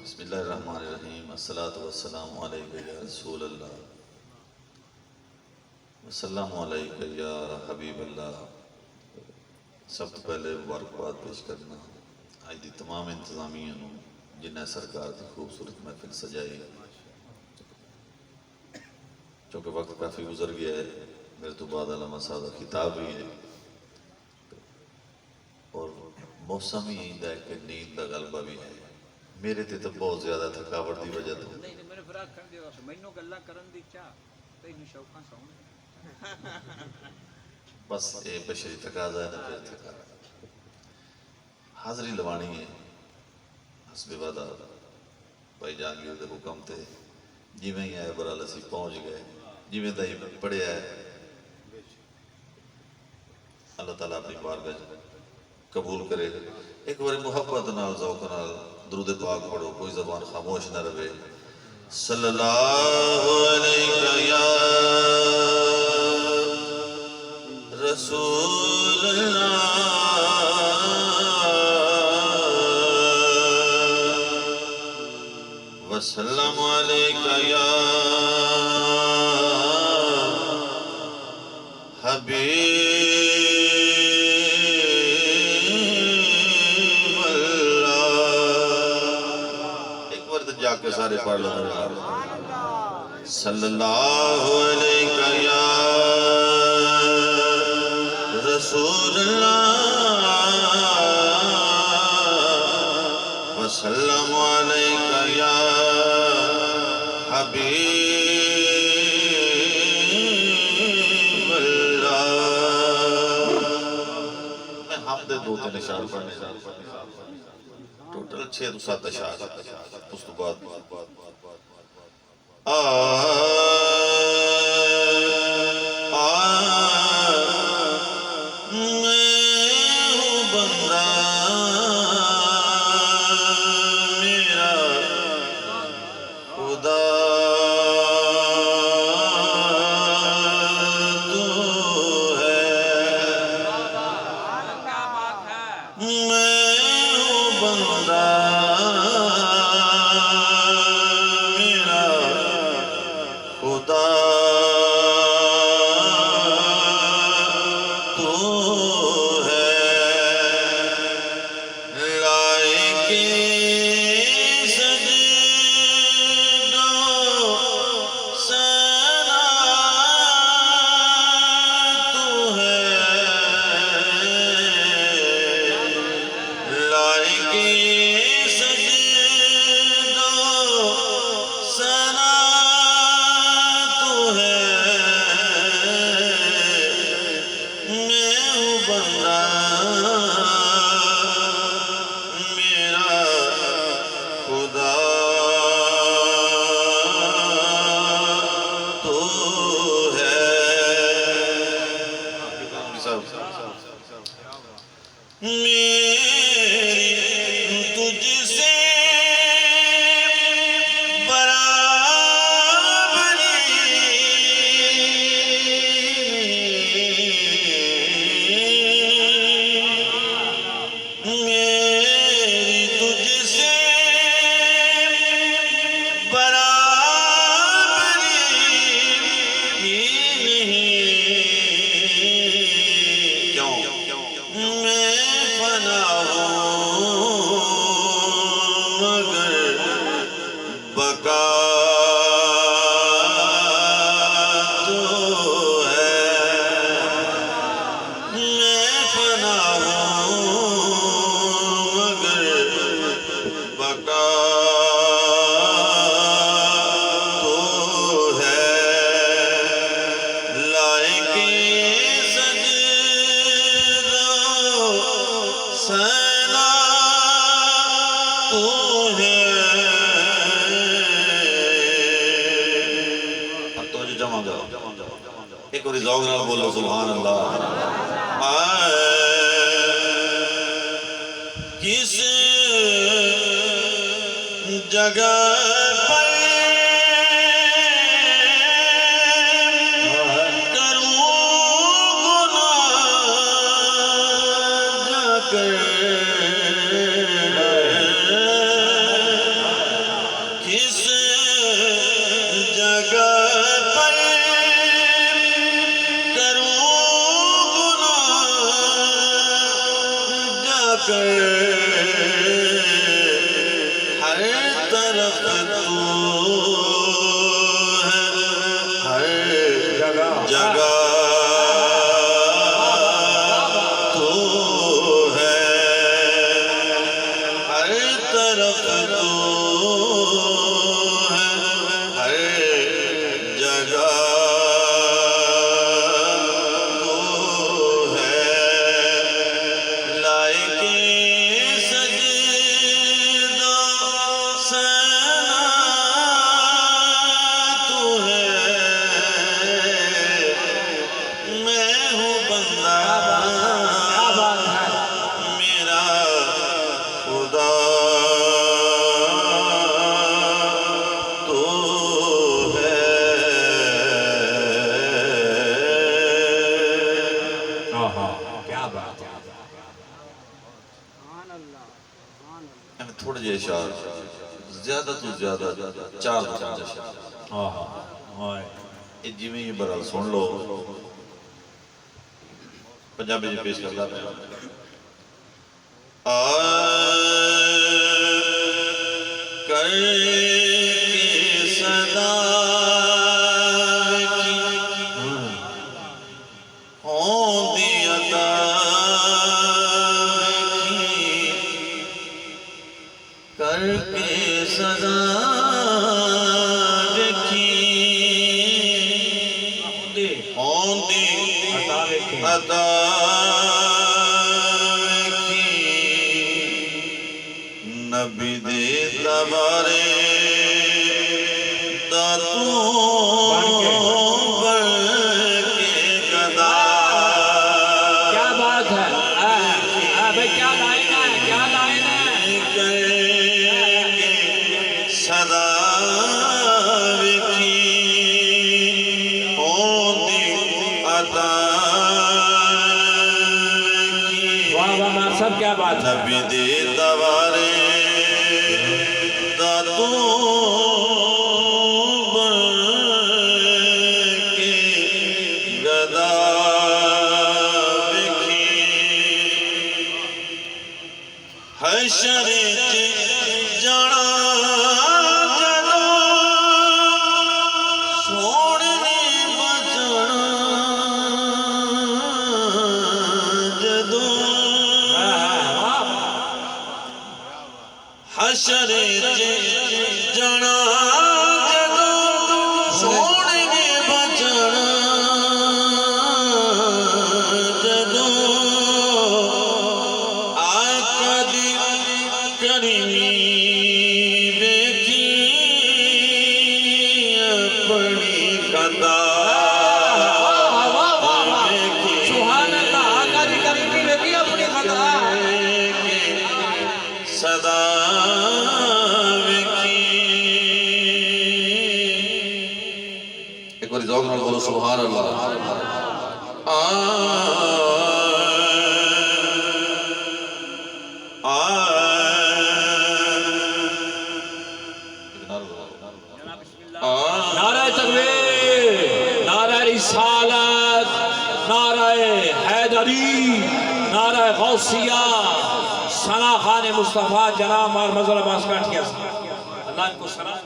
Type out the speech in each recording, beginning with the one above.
बिस्मिल्लाहिर्रहमानिर्रहीम अस्सलातु वस्सलामु अलैका या रसूल अल्लाह वस्सलामु अलैका या हबीब अल्लाह। सब तो पहले मुबारकबाद पेश करना अज की तमाम इंतजामिया जिन्हें सरकार की खूबसूरत महफिल सजाई। चूँकि वक्त काफ़ी गुजर गया है, मेरे तो बाद अल्लामा साहब का खिताब भी है और मौसम ही इंदा है कि नींद का गलबा भी है। मेरे ते तो बहुत ज्यादा थकावट की वजह तो बस ये बशरी तकाजा है ना, फिर थका हाजरी लवानी है हसबे वादा भाई जहांगीर के हुक्म ते जिमें ही आए बराल असी पहुँच गए, जिमें ही पढ़िया है। अल्लाह ताला अपनी बारगाह कबूल करे। एक बार मुहब्बत नाल ज़ौक़ नाल दुरूद पाक पढ़ो, कोई ज़बान खामोश न रहे। सल्लल्लाहु अलैहि या रसूल अल्लाह वसल्लम अलैका या हबीब अल्लाह। एक बार तो जाके सारे पढ़ लो मेरे नाल। सल्लल्लाहु अलैका या रसूल अल्लाह वसल्लम अलैका या हबीब अल्लाह। मैं हमदे दो तीन इशार पढ़ने टोटल 6 तो 7 इशार उस तो बाद एक बार ज़ौक़ नाल बोलो सुभान अल्लाह। किस जगह पर करूं गुनाह जाकर इस जगह पर करूं गुनाह जाकर हर तरफ तू है, हर जगह तू है, हर तरफ तू है, हर जगह तू है। लायके सजदा सना तू है, मैं हूँ बंदा मेरा खुदा तो है। क्या बात है। थोड़े जे शार ज्यादा तो ज्यादा 4-5 ये जिमें ही बरल सुन लो पंजाबी जी पेश करता है। करके सदा होंदी अता करके सदा देखी होंदी अता नबी दे दरबारे दा तू बन के गदा। क्या बात है। भाई क्या लाइन है, क्या लाइन है। करके सदा विखी होंदी अता वाह वाह वाह, सब क्या बात है। नबी दे दरबारे दा तू बन के गदा विखी हशर च जाना जदों सोने बचना जदों हशर च जाना जदों सोने बचना जदों आका दी करीमी वेखी अपनी कदा सुभान अल्लाह। आका दी करीमी वेखी अपनी खता सदा वेखी। एक बार ज़ौक़ नाल बोलो सुभान अल्लाह। नारा तकबीर, नारा रिसालत, नारा हैदरी, नारा गौसिया, सना खान मुस्तफ़ा जनाब और मज़हर अब्बास काठिया साहब। अल्लाह इनको सलाम।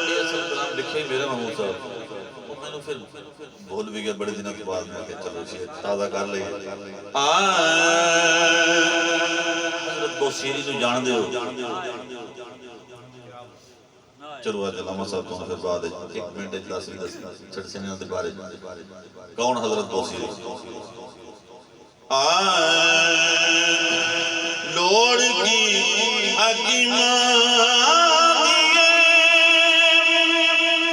ये असल कलाम लिखे मेरे मामू साहब वो मैंने फिर भूल भी गया बड़े दिनों के बाद में कि चलो इसे ताज़ा कर ले। हज़रत बौसीरी को जान दे हो चलो आज अल्लामा साहब तो फिर बाद 1 मिनट इजलास छड़ से ने बारे कौन हज़रत बौसीरी लोड़ की हकीमा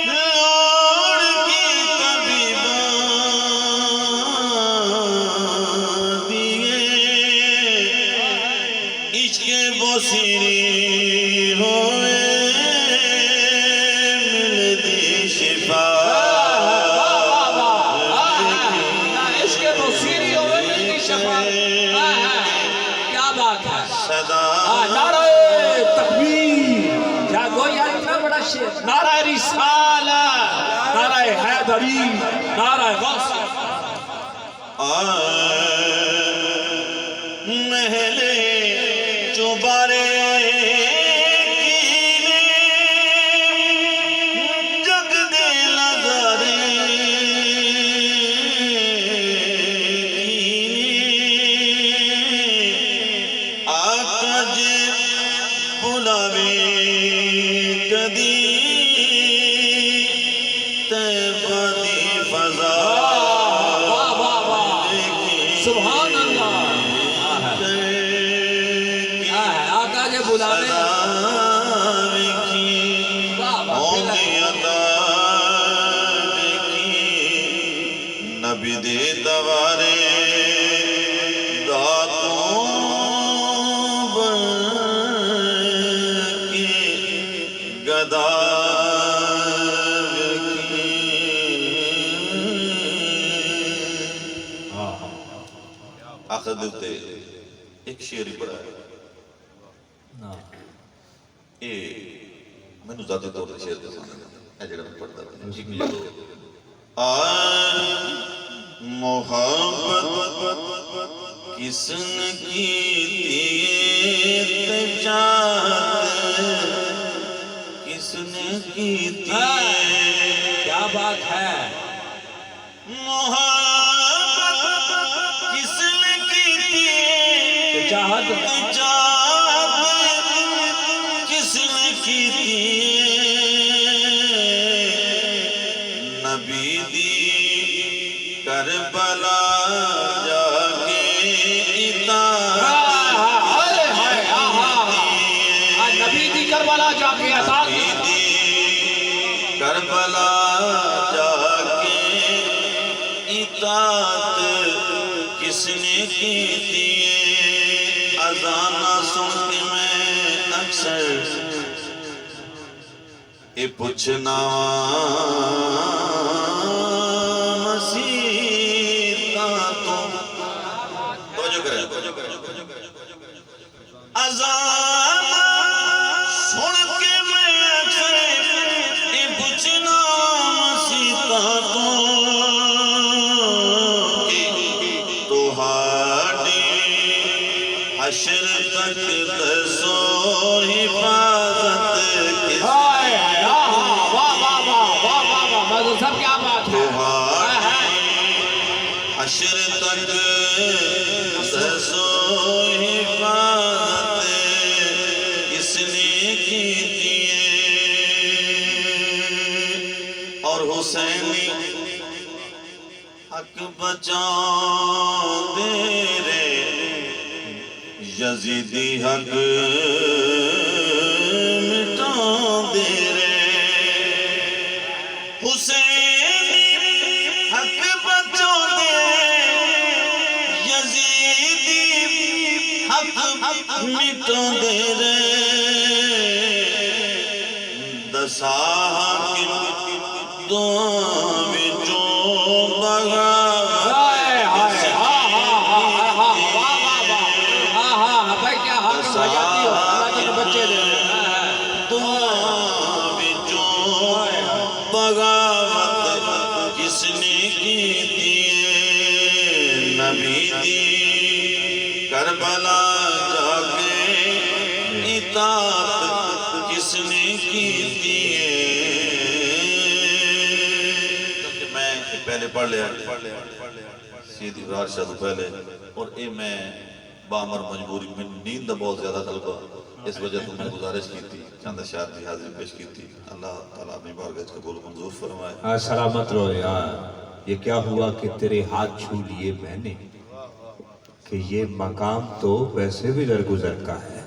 लोड़ की तबीबा दिए इश्क़ बौसीरी होए मिलती शिफा। क्या बात है। सदा नारा तकबीर, नारा रिसालत, नारा हैदरी, नारा गौसिया। महले चुबारे जग दे नजारे आका जे बुलावे कदी तैबा दी फजा सुभान अल्लाह। आका जे बुलावे नबी दे दवारे दातों बन के गदा आखिर देते एक शेर ही पढ़ा है मैनू ज्यादा तौर पर शेर पसंद है जेड़ा मैं पढ़ता मोहब्बत किसने की किसने की क्या बात है। मोहब्बत किसने की चाहत किसने की नबी दी करबला जाके नबी दी करबला जाके करबला जाके इतात किसने की थी। अजाना सुन के मैं अक्सर ये पूछना मसीता तो जो करे अजाना सुन के मैं अक्सर ये पूछना मसीता तो हाडी हशर तक दसो हिफाजत सब क्या बात है। हशर तक दसो हिफाजत किसने की थी। और हुसैनी हक बचाओ दे रे यजीदी हक मिटाओ दे रे हुसैनी हक बचाओ दे यजीदी हक मिटाओ दे रे दसा हक दो विचों बगा बगावत किसने की थी। नबी दी करबला जाके इतात किसने की थी। मैं पहले पढ़ लिया सीधी इब्रार शाह तो पहले और ये मैं बामर मजबूरी में नींद बहुत ज्यादा गलबा इस वजह से मैं गुजारिश की थी चंद शायर की हाजिरी पेश की थी। अल्लाह ताला अपनी बारगाह कबूल मंजूर फरमाए। सलामत रहो यार। ये क्या हुआ कि तेरे हाथ छू लिए मैंने कि ये मकाम तो वैसे भी दरगुजर का है।